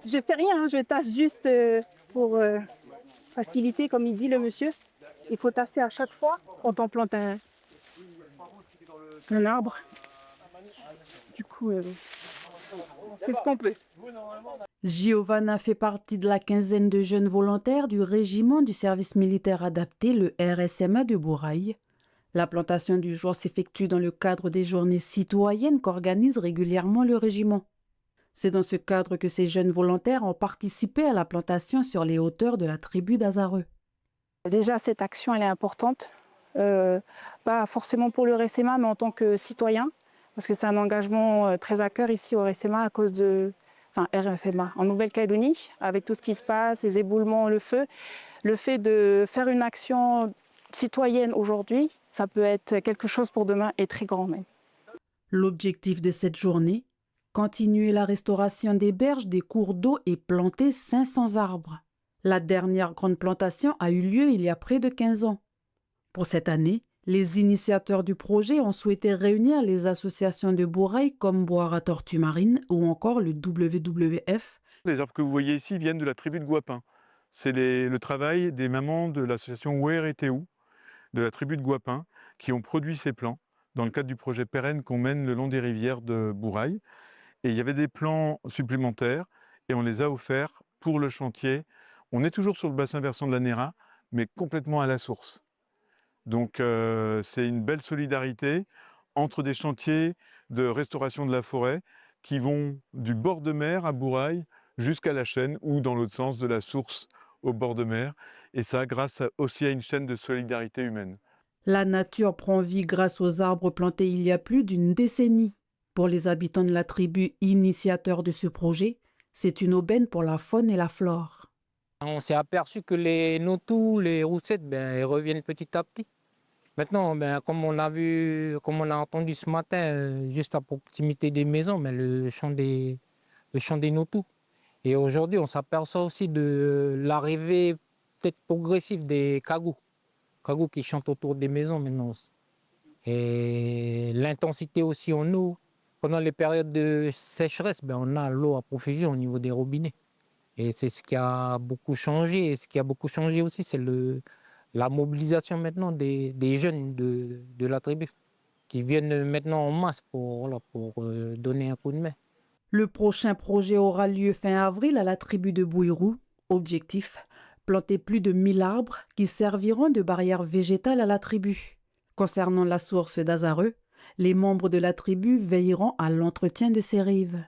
Je fais rien, hein, je tasse juste pour faciliter, comme il dit le monsieur. Il faut tasser à chaque fois quand on plante un arbre. Du coup, qu'est-ce qu'on peut? Giovanna fait partie de la quinzaine de jeunes volontaires du régiment du service militaire adapté, le RSMA de Bourail. La plantation du jour s'effectue dans le cadre des journées citoyennes qu'organise régulièrement le régiment. C'est dans ce cadre que ces jeunes volontaires ont participé à la plantation sur les hauteurs de la tribu d'Azareux. Déjà, cette action, elle est importante. Pas forcément pour le RSMA, mais en tant que citoyen, parce que c'est un engagement très à cœur ici au RSMA à cause de, enfin RSMA en Nouvelle-Calédonie, avec tout ce qui se passe, les éboulements, le feu. Le fait de faire une action citoyenne aujourd'hui, ça peut être quelque chose pour demain et très grand même. L'objectif de cette journée, continuer la restauration des berges, des cours d'eau et planter 500 arbres. La dernière grande plantation a eu lieu il y a près de 15 ans. Pour cette année, les initiateurs du projet ont souhaité réunir les associations de Bourail comme Boire à Tortue Marine ou encore le WWF. Les arbres que vous voyez ici viennent de la tribu de Guapin. C'est le travail des mamans de l'association Ouérétéou, de la tribu de Guapin, qui ont produit ces plants dans le cadre du projet pérenne qu'on mène le long des rivières de Bourail. Et il y avait des plants supplémentaires et on les a offerts pour le chantier. On est toujours sur le bassin versant de la Néra, mais complètement à la source. Donc c'est une belle solidarité entre des chantiers de restauration de la forêt qui vont du bord de mer à Bourail jusqu'à la chaîne ou dans l'autre sens de la source au bord de mer. Et ça grâce aussi à une chaîne de solidarité humaine. La nature prend vie grâce aux arbres plantés il y a plus d'une décennie. Pour les habitants de la tribu initiateurs de ce projet, c'est une aubaine pour la faune et la flore. On s'est aperçu que les notous, les roussettes, elles reviennent petit à petit. Maintenant, comme on a vu, comme on a entendu ce matin, juste à proximité des maisons, le chant des notous. Et aujourd'hui, on s'aperçoit aussi de l'arrivée peut-être progressive des kagous. Kagous qui chantent autour des maisons maintenant aussi. Et l'intensité aussi en eau. Pendant les périodes de sécheresse, on a l'eau à profusion au niveau des robinets. Et c'est ce qui a beaucoup changé. Et ce qui a beaucoup changé aussi, c'est la mobilisation maintenant des jeunes de la tribu qui viennent maintenant en masse pour donner un coup de main. Le prochain projet aura lieu fin avril à la tribu de Bouirou. Objectif, planter plus de 1000 arbres qui serviront de barrière végétale à la tribu. Concernant la source d'Azareux, les membres de la tribu veilleront à l'entretien de ses rives.